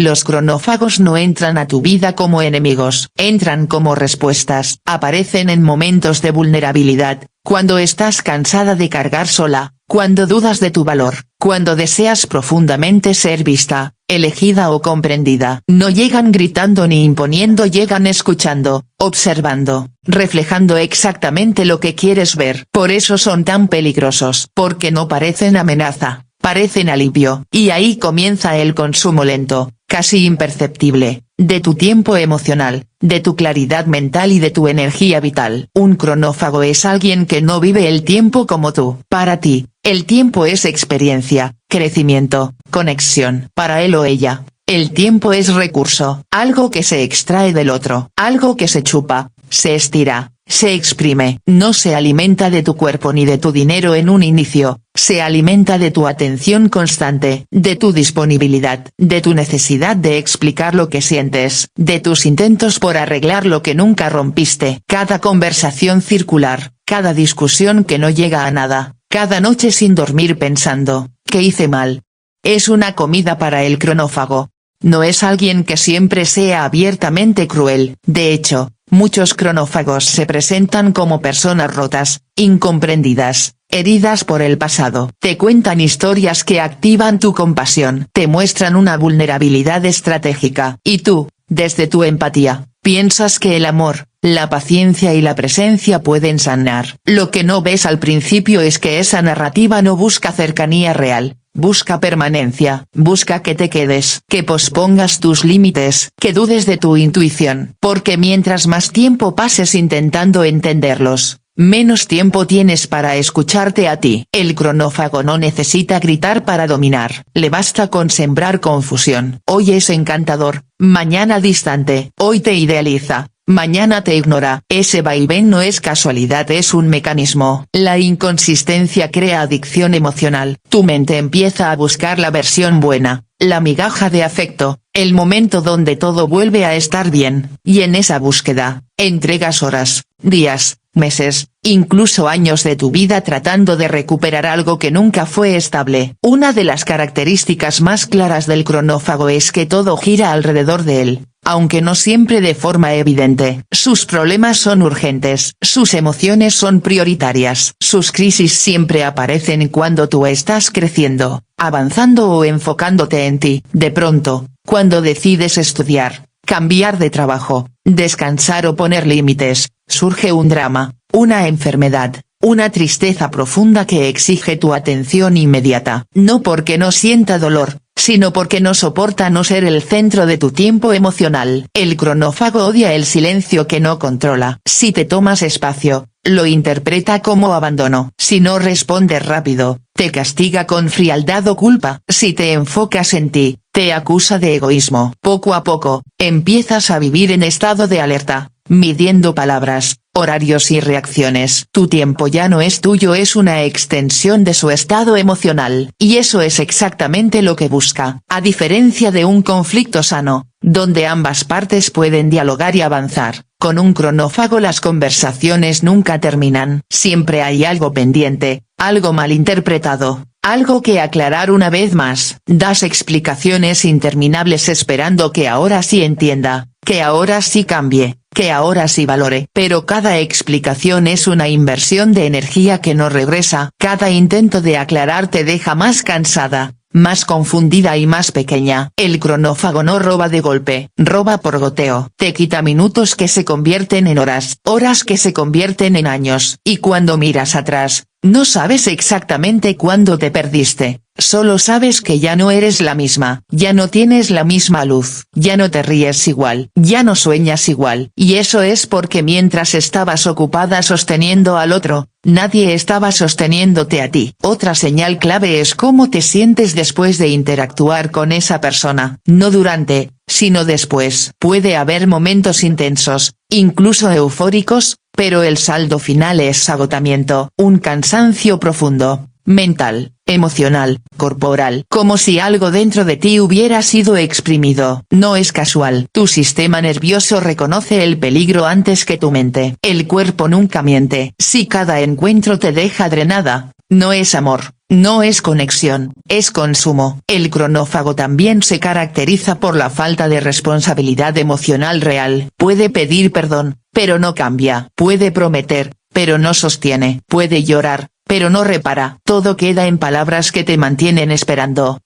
Los cronófagos no entran a tu vida como enemigos, entran como respuestas. Aparecen en momentos de vulnerabilidad, cuando estás cansada de cargar sola, cuando dudas de tu valor, cuando deseas profundamente ser vista, elegida o comprendida. No llegan gritando ni imponiendo, llegan escuchando, observando, reflejando exactamente lo que quieres ver. Por eso son tan peligrosos, porque no parecen amenaza, parecen alivio. Y ahí comienza el consumo lento, casi imperceptible, de tu tiempo emocional, de tu claridad mental y de tu energía vital. Un cronófago es alguien que no vive el tiempo como tú. Para ti, el tiempo es experiencia, crecimiento, conexión. Para él o ella, el tiempo es recurso, algo que se extrae del otro, algo que se chupa, se estira, se exprime. No se alimenta de tu cuerpo ni de tu dinero en un inicio, se alimenta de tu atención constante, de tu disponibilidad, de tu necesidad de explicar lo que sientes, de tus intentos por arreglar lo que nunca rompiste. Cada conversación circular, cada discusión que no llega a nada, cada noche sin dormir pensando, ¿qué hice mal? Es una comida para el cronófago. No es alguien que siempre sea abiertamente cruel. De hecho, muchos cronófagos se presentan como personas rotas, incomprendidas, heridas por el pasado. Te cuentan historias que activan tu compasión, te muestran una vulnerabilidad estratégica. Y tú, desde tu empatía, piensas que el amor, la paciencia y la presencia pueden sanar. Lo que no ves al principio es que esa narrativa no busca cercanía real. Busca permanencia, busca que te quedes, que pospongas tus límites, que dudes de tu intuición, porque mientras más tiempo pases intentando entenderlos, menos tiempo tienes para escucharte a ti. El cronófago no necesita gritar para dominar, le basta con sembrar confusión. Hoy es encantador, mañana distante, hoy te idealiza, mañana te ignora. Ese vaivén no es casualidad, es un mecanismo. La inconsistencia crea adicción emocional. Tu mente empieza a buscar la versión buena, la migaja de afecto, el momento donde todo vuelve a estar bien, y en esa búsqueda, entregas horas, días, meses, incluso años de tu vida tratando de recuperar algo que nunca fue estable. Una de las características más claras del cronófago es que todo gira alrededor de él, aunque no siempre de forma evidente. Sus problemas son urgentes, sus emociones son prioritarias, sus crisis siempre aparecen cuando tú estás creciendo, avanzando o enfocándote en ti. De pronto, cuando decides estudiar, cambiar de trabajo, descansar o poner límites, surge un drama, una enfermedad, una tristeza profunda que exige tu atención inmediata. No porque no sienta dolor, sino porque no soporta no ser el centro de tu tiempo emocional. El cronófago odia el silencio que no controla. Si te tomas espacio, lo interpreta como abandono. Si no respondes rápido, te castiga con frialdad o culpa. Si te enfocas en ti, te acusa de egoísmo. Poco a poco, empiezas a vivir en estado de alerta, midiendo palabras, horarios y reacciones. Tu tiempo ya no es tuyo, es una extensión de su estado emocional. Y eso es exactamente lo que busca. A diferencia de un conflicto sano, donde ambas partes pueden dialogar y avanzar, con un cronófago las conversaciones nunca terminan. Siempre hay algo pendiente, algo malinterpretado, algo que aclarar. Una vez más, das explicaciones interminables esperando que ahora sí entienda, que ahora sí cambie, que ahora sí valore. Pero cada explicación es una inversión de energía que no regresa. Cada intento de aclarar te deja más cansada, más confundida y más pequeña. El cronófago no roba de golpe, roba por goteo. Te quita minutos que se convierten en horas, horas que se convierten en años. Y cuando miras atrás, no sabes exactamente cuándo te perdiste, solo sabes que ya no eres la misma, ya no tienes la misma luz, ya no te ríes igual, ya no sueñas igual. Y eso es porque mientras estabas ocupada sosteniendo al otro, nadie estaba sosteniéndote a ti. Otra señal clave es cómo te sientes después de interactuar con esa persona. No durante, sino después. Puede haber momentos intensos, incluso eufóricos, pero el saldo final es agotamiento, un cansancio profundo, mental, emocional, corporal, como si algo dentro de ti hubiera sido exprimido. No es casual. Tu sistema nervioso reconoce el peligro antes que tu mente. El cuerpo nunca miente. Si cada encuentro te deja drenada, no es amor, No es conexión, es consumo. El cronófago también se caracteriza por la falta de responsabilidad emocional real. Puede pedir perdón, pero no cambia. Puede prometer, pero no sostiene. Puede llorar, pero no repara. Todo queda en palabras que te mantienen esperando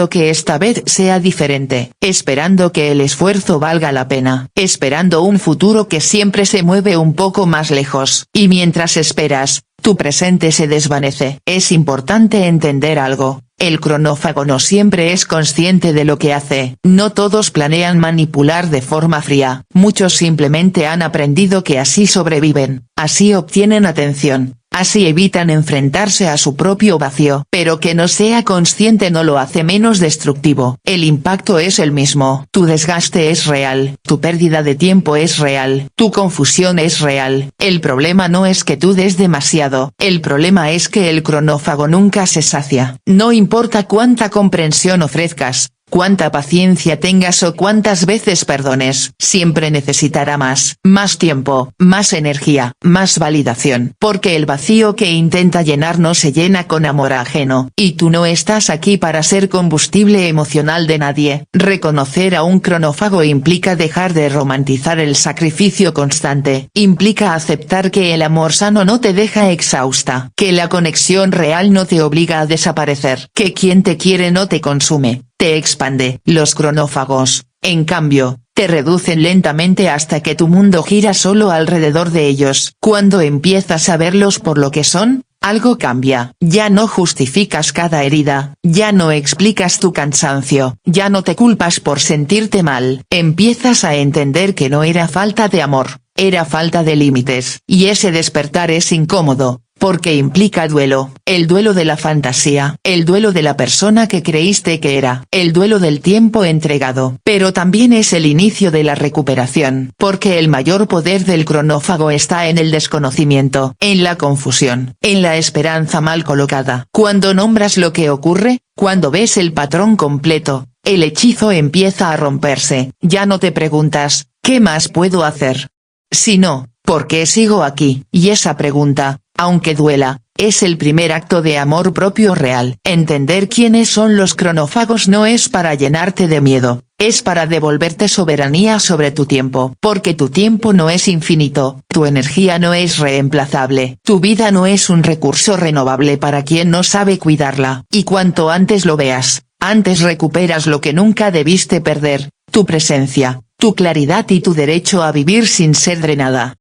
que esta vez sea diferente, esperando que el esfuerzo valga la pena, esperando un futuro que siempre se mueve un poco más lejos. Y mientras esperas, tu presente se desvanece. Es importante entender algo. El cronófago no siempre es consciente de lo que hace. No todos planean manipular de forma fría. Muchos simplemente han aprendido que así sobreviven, así obtienen atención, así evitan enfrentarse a su propio vacío. Pero que no sea consciente no lo hace menos destructivo. El impacto es el mismo. Tu desgaste es real, tu pérdida de tiempo es real, tu confusión es real. El problema no es que tú des demasiado, el problema es que el cronófago nunca se sacia. No importa cuánta comprensión ofrezcas, cuánta paciencia tengas o cuántas veces perdones, siempre necesitará más tiempo, más energía, más validación. Porque el vacío que intenta llenar no se llena con amor ajeno. Y tú no estás aquí para ser combustible emocional de nadie. Reconocer a un cronófago implica dejar de romantizar el sacrificio constante. Implica aceptar que el amor sano no te deja exhausta. Que la conexión real no te obliga a desaparecer. Que quien te quiere no te consume, te expande. Los cronófagos, en cambio, te reducen lentamente hasta que tu mundo gira solo alrededor de ellos. Cuando empiezas a verlos por lo que son, algo cambia. Ya no justificas cada herida, ya no explicas tu cansancio, ya no te culpas por sentirte mal. Empiezas a entender que no era falta de amor, era falta de límites. Y ese despertar es incómodo, porque implica duelo, el duelo de la fantasía, el duelo de la persona que creíste que era, el duelo del tiempo entregado. Pero también es el inicio de la recuperación, porque el mayor poder del cronófago está en el desconocimiento, en la confusión, en la esperanza mal colocada. Cuando nombras lo que ocurre, cuando ves el patrón completo, el hechizo empieza a romperse. Ya no te preguntas, ¿qué más puedo hacer? Sino, ¿por qué sigo aquí? Y esa pregunta, aunque duela, es el primer acto de amor propio real. Entender quiénes son los cronófagos no es para llenarte de miedo, es para devolverte soberanía sobre tu tiempo. Porque tu tiempo no es infinito, tu energía no es reemplazable, tu vida no es un recurso renovable para quien no sabe cuidarla. Y cuanto antes lo veas, antes recuperas lo que nunca debiste perder, tu presencia, tu claridad y tu derecho a vivir sin ser drenada.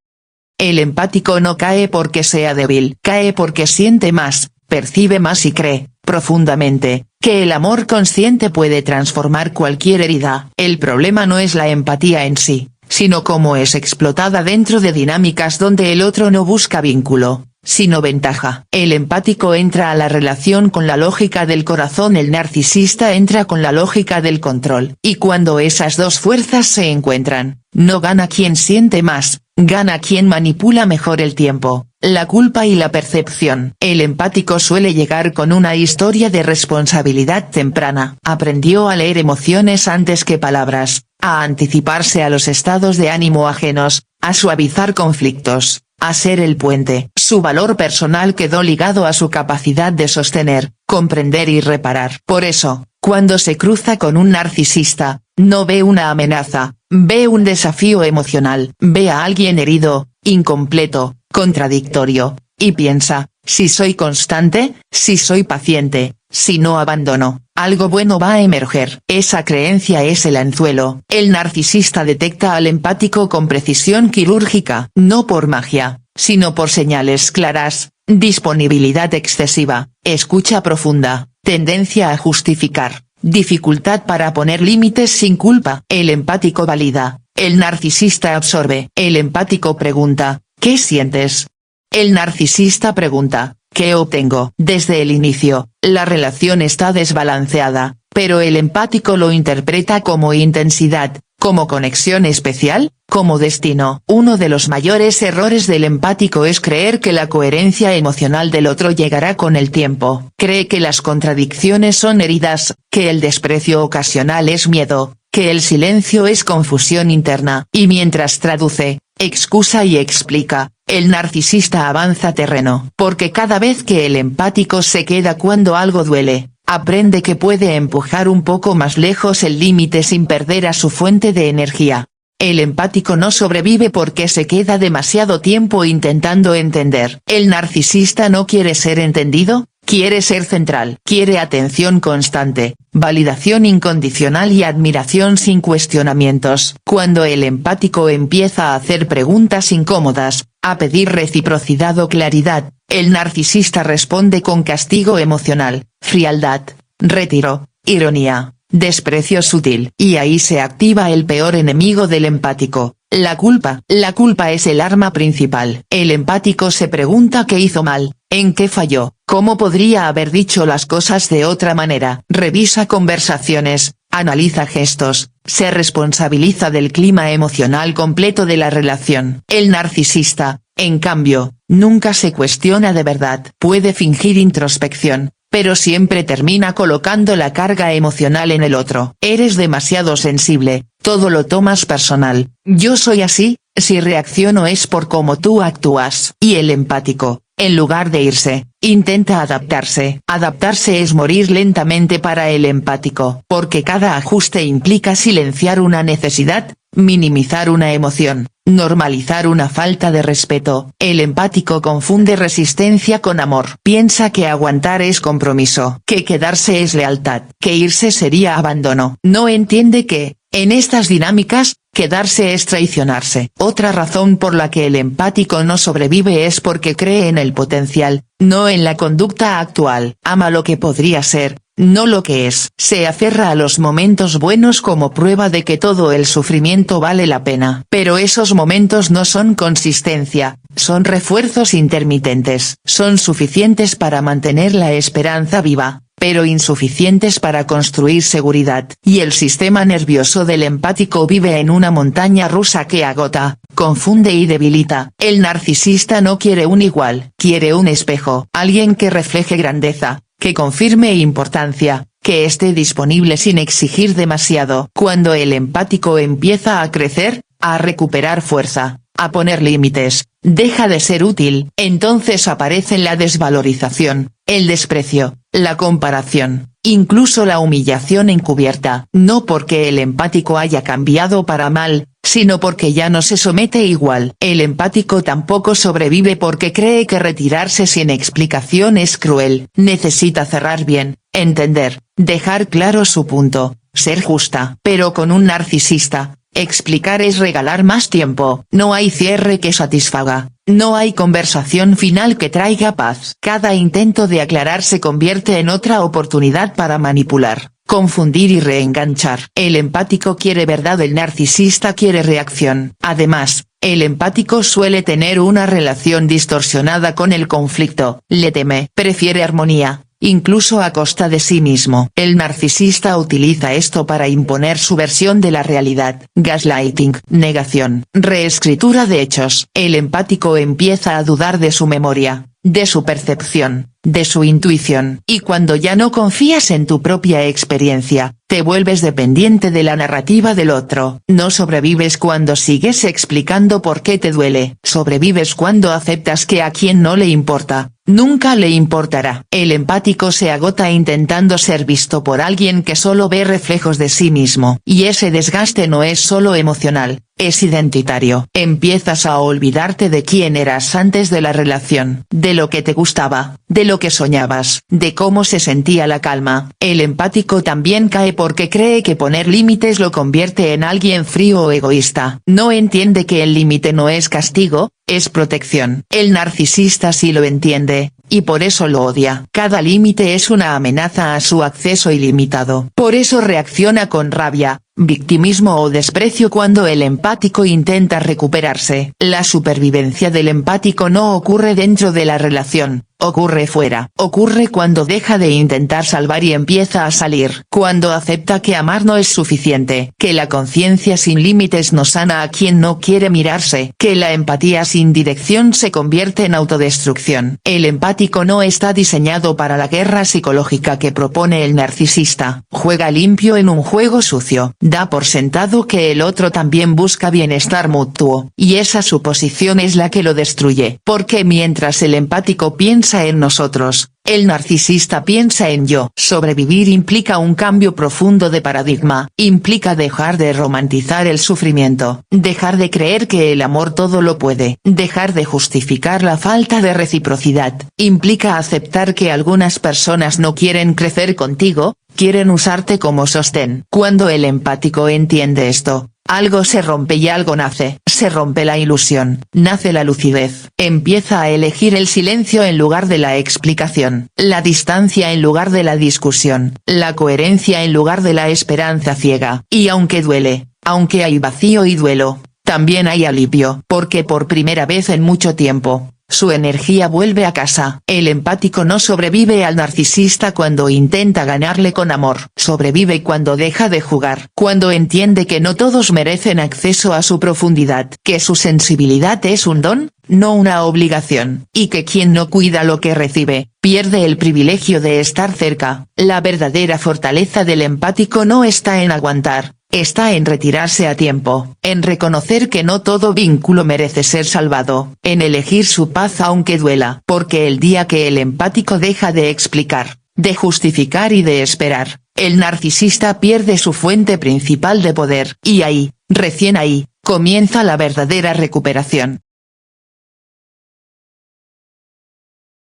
El empático no cae porque sea débil, cae porque siente más, percibe más y cree, profundamente, que el amor consciente puede transformar cualquier herida. El problema no es la empatía en sí, sino cómo es explotada dentro de dinámicas donde el otro no busca vínculo, sino ventaja. El empático entra a la relación con la lógica del corazón, el narcisista entra con la lógica del control. Y cuando esas dos fuerzas se encuentran, no gana quien siente más, gana quien manipula mejor el tiempo, la culpa y la percepción. El empático suele llegar con una historia de responsabilidad temprana. Aprendió a leer emociones antes que palabras, a anticiparse a los estados de ánimo ajenos, a suavizar conflictos, a ser el puente. Su valor personal quedó ligado a su capacidad de sostener, comprender y reparar. Por eso, cuando se cruza con un narcisista, no ve una amenaza, ve un desafío emocional, ve a alguien herido, incompleto, contradictorio, y piensa, si soy constante, si soy paciente, si no abandono, algo bueno va a emerger. Esa creencia es el anzuelo. El narcisista detecta al empático con precisión quirúrgica, no por magia, sino por señales claras, disponibilidad excesiva, escucha profunda, tendencia a justificar, dificultad para poner límites sin culpa. El empático valida, el narcisista absorbe. El empático pregunta, ¿qué sientes? El narcisista pregunta, ¿qué obtengo? Desde el inicio, la relación está desbalanceada, pero el empático lo interpreta como intensidad, como conexión especial, como destino. Uno de los mayores errores del empático es creer que la coherencia emocional del otro llegará con el tiempo. Cree que las contradicciones son heridas, que el desprecio ocasional es miedo, que el silencio es confusión interna. Y mientras traduce, excusa y explica. El narcisista avanza terreno, porque cada vez que el empático se queda cuando algo duele, aprende que puede empujar un poco más lejos el límite sin perder a su fuente de energía. El empático no sobrevive porque se queda demasiado tiempo intentando entender. El narcisista no quiere ser entendido, quiere ser central. Quiere atención constante, validación incondicional y admiración sin cuestionamientos. Cuando el empático empieza a hacer preguntas incómodas, a pedir reciprocidad o claridad, el narcisista responde con castigo emocional, frialdad, retiro, ironía, desprecio sutil. Y ahí se activa el peor enemigo del empático, la culpa. La culpa es el arma principal. El empático se pregunta qué hizo mal, en qué falló, cómo podría haber dicho las cosas de otra manera. Revisa conversaciones, analiza gestos, se responsabiliza del clima emocional completo de la relación. El narcisista, en cambio, nunca se cuestiona de verdad. Puede fingir introspección, pero siempre termina colocando la carga emocional en el otro. Eres demasiado sensible, todo lo tomas personal. Yo soy así, si reacciono es por cómo tú actúas. Y el empático, en lugar de irse, intenta adaptarse. Adaptarse es morir lentamente para el empático, porque cada ajuste implica silenciar una necesidad, minimizar una emoción, normalizar una falta de respeto. El empático confunde resistencia con amor. Piensa que aguantar es compromiso, que quedarse es lealtad, que irse sería abandono. No entiende que, en estas dinámicas, quedarse es traicionarse. Otra razón por la que el empático no sobrevive es porque cree en el potencial, no en la conducta actual. Ama lo que podría ser, no lo que es. Se aferra a los momentos buenos como prueba de que todo el sufrimiento vale la pena. Pero esos momentos no son consistencia, son refuerzos intermitentes. Son suficientes para mantener la esperanza viva, pero insuficientes para construir seguridad. Y el sistema nervioso del empático vive en una montaña rusa que agota, confunde y debilita. El narcisista no quiere un igual, quiere un espejo, alguien que refleje grandeza, que confirme importancia, que esté disponible sin exigir demasiado. Cuando el empático empieza a crecer, a recuperar fuerza, a poner límites, deja de ser útil. Entonces aparecen la desvalorización, el desprecio, la comparación, incluso la humillación encubierta. No porque el empático haya cambiado para mal, sino porque ya no se somete igual. El empático tampoco sobrevive porque cree que retirarse sin explicación es cruel. Necesita cerrar bien, entender, dejar claro su punto, ser justa. Pero con un narcisista, explicar es regalar más tiempo. No hay cierre que satisfaga, no hay conversación final que traiga paz. Cada intento de aclarar se convierte en otra oportunidad para manipular, confundir y reenganchar. El empático quiere verdad, el narcisista quiere reacción. Además, el empático suele tener una relación distorsionada con el conflicto. Le teme, prefiere armonía, incluso a costa de sí mismo. El narcisista utiliza esto para imponer su versión de la realidad. Gaslighting, negación, reescritura de hechos. El empático empieza a dudar de su memoria, de su percepción, de su intuición. Y cuando ya no confías en tu propia experiencia, te vuelves dependiente de la narrativa del otro. No sobrevives cuando sigues explicando por qué te duele. Sobrevives cuando aceptas que a quien no le importa, nunca le importará. El empático se agota intentando ser visto por alguien que solo ve reflejos de sí mismo. Y ese desgaste no es solo emocional, es identitario. Empiezas a olvidarte de quién eras antes de la relación, de lo que te gustaba, de lo que soñabas, de cómo se sentía la calma. El empático también cae porque cree que poner límites lo convierte en alguien frío o egoísta. No entiende que el límite no es castigo, es protección. El narcisista sí lo entiende, y por eso lo odia. Cada límite es una amenaza a su acceso ilimitado. Por eso reacciona con rabia, victimismo o desprecio cuando el empático intenta recuperarse. La supervivencia del empático no ocurre dentro de la relación, ocurre fuera. Ocurre cuando deja de intentar salvar y empieza a salir. Cuando acepta que amar no es suficiente, que la conciencia sin límites no sana a quien no quiere mirarse, que la empatía sin dirección se convierte en autodestrucción. El empático no está diseñado para la guerra psicológica que propone el narcisista. Juega limpio en un juego sucio. da por sentado que el otro también busca bienestar mutuo, y esa suposición es la que lo destruye. Porque mientras el empático piensa en nosotros, el narcisista piensa en yo. Sobrevivir implica un cambio profundo de paradigma, implica dejar de romantizar el sufrimiento, dejar de creer que el amor todo lo puede, dejar de justificar la falta de reciprocidad, implica aceptar que algunas personas no quieren crecer contigo, quieren usarte como sostén. Cuando el empático entiende esto, algo se rompe y algo nace. Se rompe la ilusión, nace la lucidez, empieza a elegir el silencio en lugar de la explicación, la distancia en lugar de la discusión, la coherencia en lugar de la esperanza ciega. Y aunque duele, aunque hay vacío y duelo, también hay alivio. Porque por primera vez en mucho tiempo, su energía vuelve a casa. El empático no sobrevive al narcisista cuando intenta ganarle con amor. Sobrevive cuando deja de jugar. Cuando entiende que no todos merecen acceso a su profundidad. Que su sensibilidad es un don, no una obligación. Y que quien no cuida lo que recibe, pierde el privilegio de estar cerca. La verdadera fortaleza del empático no está en aguantar. Está en retirarse a tiempo, en reconocer que no todo vínculo merece ser salvado, en elegir su paz aunque duela. Porque el día que el empático deja de explicar, de justificar y de esperar, el narcisista pierde su fuente principal de poder. Y ahí, recién ahí, comienza la verdadera recuperación.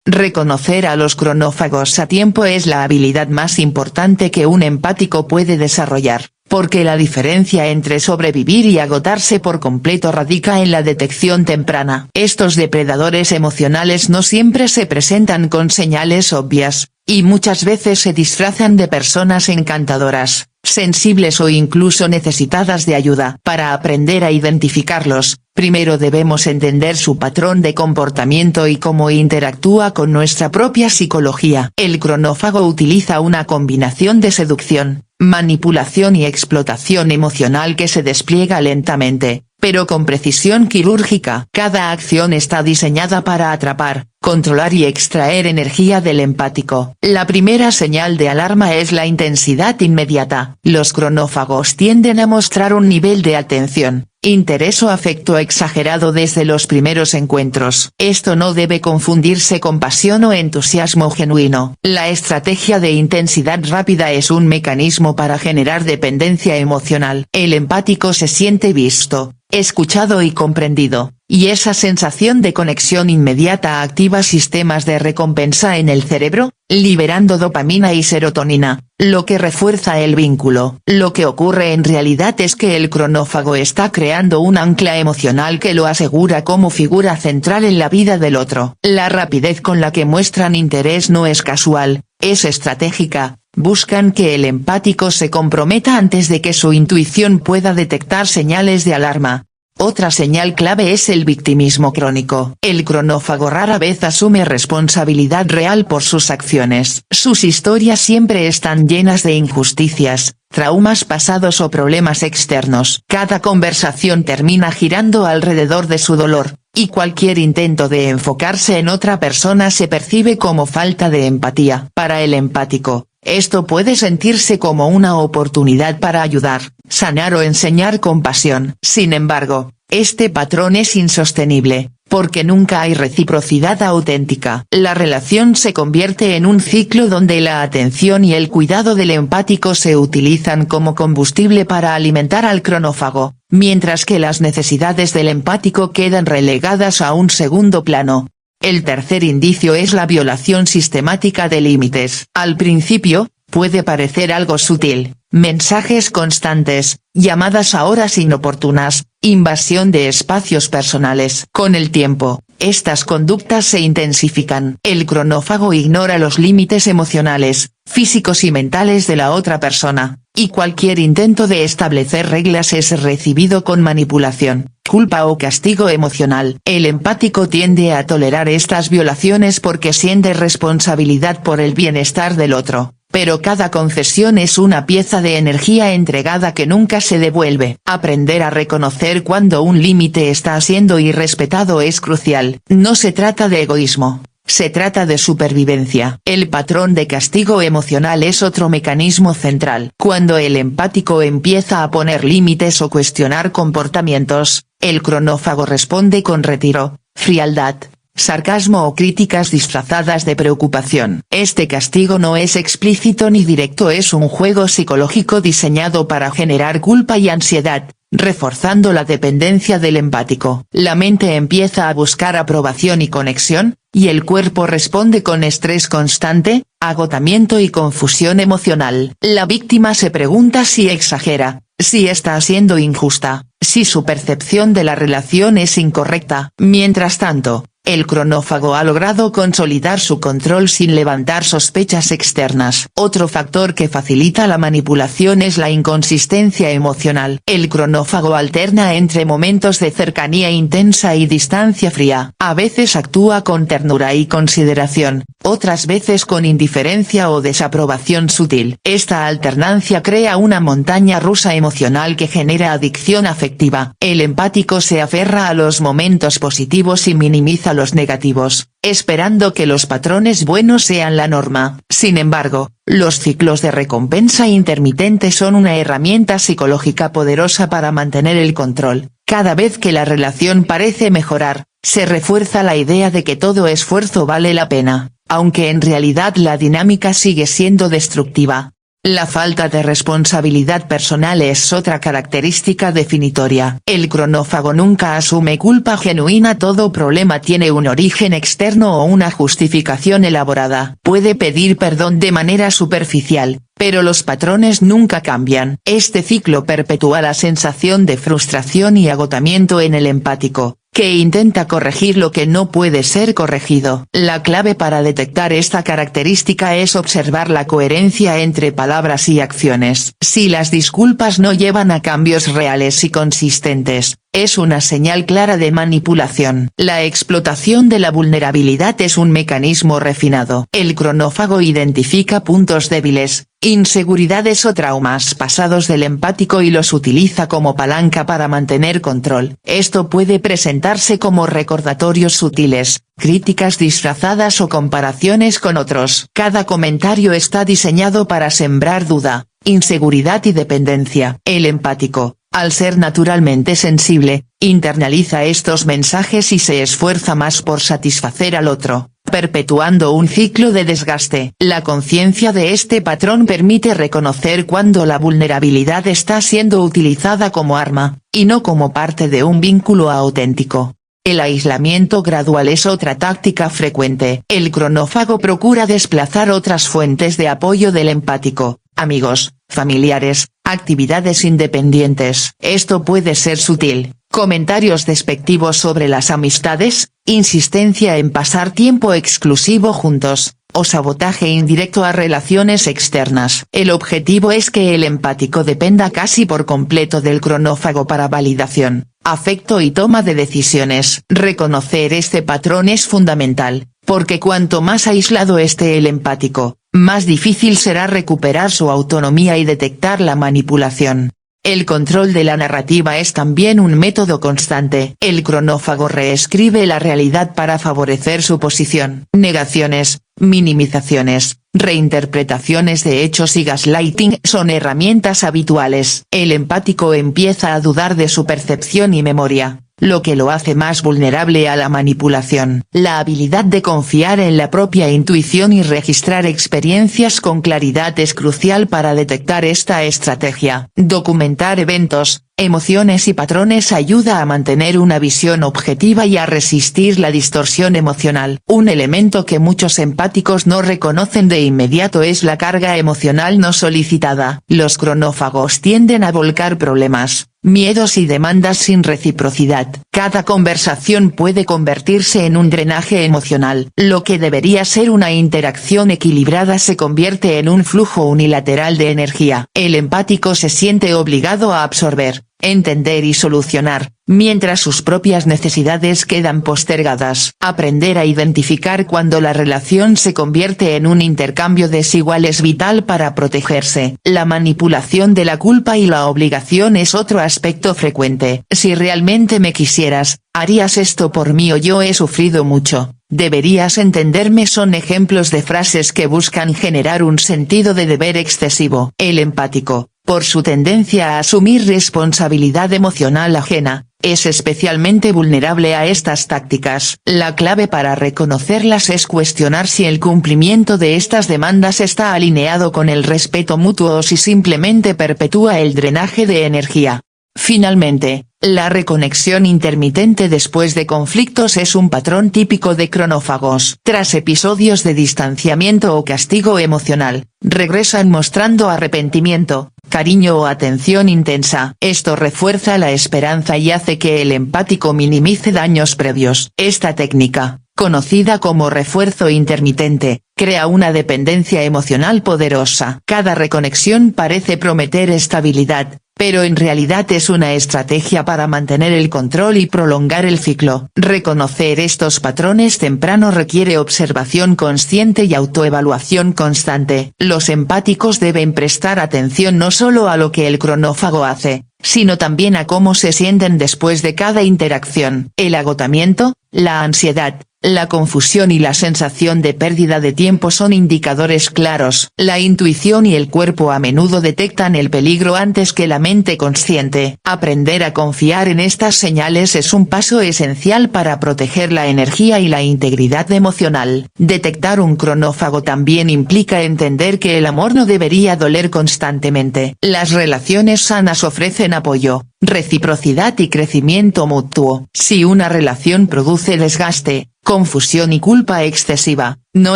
Reconocer a los cronófagos a tiempo es la habilidad más importante que un empático puede desarrollar, porque la diferencia entre sobrevivir y agotarse por completo radica en la detección temprana. Estos depredadores emocionales no siempre se presentan con señales obvias, y muchas veces se disfrazan de personas encantadoras, sensibles o incluso necesitadas de ayuda. Para aprender a identificarlos, primero debemos entender su patrón de comportamiento y cómo interactúa con nuestra propia psicología. El cronófago utiliza una combinación de seducción, manipulación y explotación emocional que se despliega lentamente, pero con precisión quirúrgica. Cada acción está diseñada para atrapar, controlar y extraer energía del empático. La primera señal de alarma es la intensidad inmediata. Los cronófagos tienden a mostrar un nivel de atención, interés o afecto exagerado desde los primeros encuentros. Esto no debe confundirse con pasión o entusiasmo genuino. La estrategia de intensidad rápida es un mecanismo para generar dependencia emocional. El empático se siente visto, escuchado y comprendido, y esa sensación de conexión inmediata activa sistemas de recompensa en el cerebro, liberando dopamina y serotonina, lo que refuerza el vínculo. Lo que ocurre en realidad es que el cronófago está creando un ancla emocional que lo asegura como figura central en la vida del otro. La rapidez con la que muestran interés no es casual, es estratégica. Buscan que el empático se comprometa antes de que su intuición pueda detectar señales de alarma. Otra señal clave es el victimismo crónico. El cronófago rara vez asume responsabilidad real por sus acciones. Sus historias siempre están llenas de injusticias, traumas pasados o problemas externos. Cada conversación termina girando alrededor de su dolor, y cualquier intento de enfocarse en otra persona se percibe como falta de empatía. Para el empático, esto puede sentirse como una oportunidad para ayudar, sanar o enseñar compasión. Sin embargo, este patrón es insostenible, porque nunca hay reciprocidad auténtica. La relación se convierte en un ciclo donde la atención y el cuidado del empático se utilizan como combustible para alimentar al cronófago, mientras que las necesidades del empático quedan relegadas a un segundo plano. El tercer indicio es la violación sistemática de límites. Al principio, puede parecer algo sutil, mensajes constantes, llamadas a horas inoportunas, invasión de espacios personales. Con el tiempo, estas conductas se intensifican. El cronófago ignora los límites emocionales, físicos y mentales de la otra persona, y cualquier intento de establecer reglas es recibido con manipulación, culpa o castigo emocional. El empático tiende a tolerar estas violaciones porque siente responsabilidad por el bienestar del otro, pero cada concesión es una pieza de energía entregada que nunca se devuelve. Aprender a reconocer cuando un límite está siendo irrespetado es crucial. No se trata de egoísmo, Se trata de supervivencia. El patrón de castigo emocional es otro mecanismo central. Cuando el empático empieza a poner límites o cuestionar comportamientos, el cronófago responde con retiro, frialdad, sarcasmo o críticas disfrazadas de preocupación. Este castigo no es explícito ni directo, es un juego psicológico diseñado para generar culpa y ansiedad, reforzando la dependencia del empático. La mente empieza a buscar aprobación y conexión, y el cuerpo responde con estrés constante, agotamiento y confusión emocional. La víctima se pregunta si exagera, si está siendo injusta, si su percepción de la relación es incorrecta. Mientras tanto, el cronófago ha logrado consolidar su control sin levantar sospechas externas. Otro factor que facilita la manipulación es la inconsistencia emocional. El cronófago alterna entre momentos de cercanía intensa y distancia fría. A veces actúa con ternura y consideración, otras veces con indiferencia o desaprobación sutil. Esta alternancia crea una montaña rusa emocional que genera adicción afectiva. El empático se aferra a los momentos positivos y minimiza los negativos, esperando que los patrones buenos sean la norma. Sin embargo, los ciclos de recompensa intermitente son una herramienta psicológica poderosa para mantener el control. Cada vez que la relación parece mejorar, se refuerza la idea de que todo esfuerzo vale la pena, aunque en realidad la dinámica sigue siendo destructiva. La falta de responsabilidad personal es otra característica definitoria. El cronófago nunca asume culpa genuina, todo problema tiene un origen externo o una justificación elaborada. Puede pedir perdón de manera superficial, pero los patrones nunca cambian. Este ciclo perpetúa la sensación de frustración y agotamiento en el empático, que intenta corregir lo que no puede ser corregido. La clave para detectar esta característica es observar la coherencia entre palabras y acciones. Si las disculpas no llevan a cambios reales y consistentes, es una señal clara de manipulación. La explotación de la vulnerabilidad es un mecanismo refinado. El cronófago identifica puntos débiles, inseguridades o traumas pasados del empático y los utiliza como palanca para mantener control. Esto puede presentarse como recordatorios sutiles, críticas disfrazadas o comparaciones con otros. Cada comentario está diseñado para sembrar duda, inseguridad y dependencia. El empático, al ser naturalmente sensible, internaliza estos mensajes y se esfuerza más por satisfacer al otro, perpetuando un ciclo de desgaste. La conciencia de este patrón permite reconocer cuando la vulnerabilidad está siendo utilizada como arma, y no como parte de un vínculo auténtico. El aislamiento gradual es otra táctica frecuente. El cronófago procura desplazar otras fuentes de apoyo del empático, amigos, familiares, actividades independientes. Esto puede ser sutil, comentarios despectivos sobre las amistades, insistencia en pasar tiempo exclusivo juntos, o sabotaje indirecto a relaciones externas. El objetivo es que el empático dependa casi por completo del cronófago para validación, afecto y toma de decisiones. Reconocer este patrón es fundamental, porque cuanto más aislado esté el empático, más difícil será recuperar su autonomía y detectar la manipulación. El control de la narrativa es también un método constante. El cronófago reescribe la realidad para favorecer su posición. Negaciones, minimizaciones, reinterpretaciones de hechos y gaslighting son herramientas habituales. El empático empieza a dudar de su percepción y memoria, lo que lo hace más vulnerable a la manipulación. La habilidad de confiar en la propia intuición y registrar experiencias con claridad es crucial para detectar esta estrategia. Documentar eventos, emociones y patrones ayuda a mantener una visión objetiva y a resistir la distorsión emocional. Un elemento que muchos empáticos no reconocen de inmediato es la carga emocional no solicitada. Los cronófagos tienden a volcar problemas, miedos y demandas sin reciprocidad. Cada conversación puede convertirse en un drenaje emocional. Lo que debería ser una interacción equilibrada se convierte en un flujo unilateral de energía. El empático se siente obligado a absorber, entender y solucionar, mientras sus propias necesidades quedan postergadas. Aprender a identificar cuando la relación se convierte en un intercambio desigual es vital para protegerse. La manipulación de la culpa y la obligación es otro aspecto frecuente. Si realmente me quisieras, harías esto por mí o yo he sufrido mucho. Deberías entenderme son ejemplos de frases que buscan generar un sentido de deber excesivo. El empático, por su tendencia a asumir responsabilidad emocional ajena, es especialmente vulnerable a estas tácticas. La clave para reconocerlas es cuestionar si el cumplimiento de estas demandas está alineado con el respeto mutuo o si simplemente perpetúa el drenaje de energía. Finalmente, la reconexión intermitente después de conflictos es un patrón típico de cronófagos. Tras episodios de distanciamiento o castigo emocional, regresan mostrando arrepentimiento, cariño o atención intensa. Esto refuerza la esperanza y hace que el empático minimice daños previos. Esta técnica, conocida como refuerzo intermitente, crea una dependencia emocional poderosa. Cada reconexión parece prometer estabilidad, pero en realidad es una estrategia para mantener el control y prolongar el ciclo. Reconocer estos patrones temprano requiere observación consciente y autoevaluación constante. Los empáticos deben prestar atención no solo a lo que el cronófago hace, sino también a cómo se sienten después de cada interacción. El agotamiento, la ansiedad, la confusión y la sensación de pérdida de tiempo son indicadores claros. La intuición y el cuerpo a menudo detectan el peligro antes que la mente consciente. Aprender a confiar en estas señales es un paso esencial para proteger la energía y la integridad emocional. Detectar un cronófago también implica entender que el amor no debería doler constantemente. Las relaciones sanas ofrecen apoyo, reciprocidad y crecimiento mutuo. Si una relación produce desgaste, confusión y culpa excesiva, no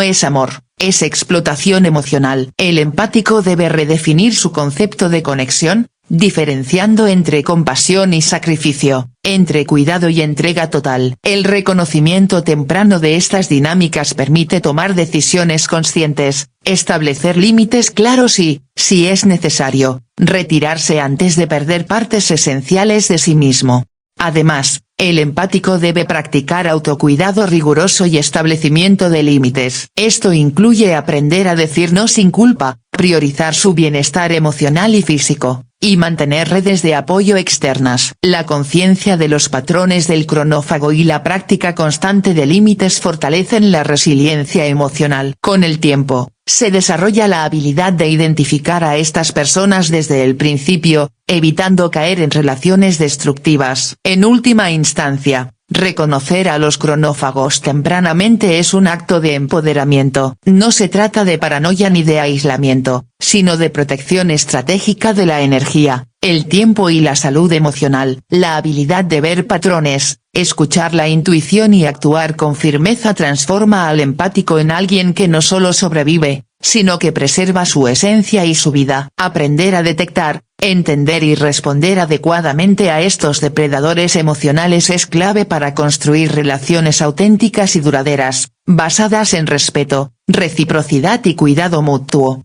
es amor, es explotación emocional. El empático debe redefinir su concepto de conexión, diferenciando entre compasión y sacrificio, entre cuidado y entrega total. El reconocimiento temprano de estas dinámicas permite tomar decisiones conscientes, establecer límites claros y, si es necesario, retirarse antes de perder partes esenciales de sí mismo. Además, el empático debe practicar autocuidado riguroso y establecimiento de límites. Esto incluye aprender a decir no sin culpa, priorizar su bienestar emocional y físico, y mantener redes de apoyo externas. La conciencia de los patrones del cronófago y la práctica constante de límites fortalecen la resiliencia emocional. Con el tiempo, se desarrolla la habilidad de identificar a estas personas desde el principio, evitando caer en relaciones destructivas. En última instancia, reconocer a los cronófagos tempranamente es un acto de empoderamiento. No se trata de paranoia ni de aislamiento, sino de protección estratégica de la energía, el tiempo y la salud emocional. La habilidad de ver patrones, escuchar la intuición y actuar con firmeza transforma al empático en alguien que no solo sobrevive, sino que preserva su esencia y su vida. Aprender a detectar, entender y responder adecuadamente a estos depredadores emocionales es clave para construir relaciones auténticas y duraderas, basadas en respeto, reciprocidad y cuidado mutuo.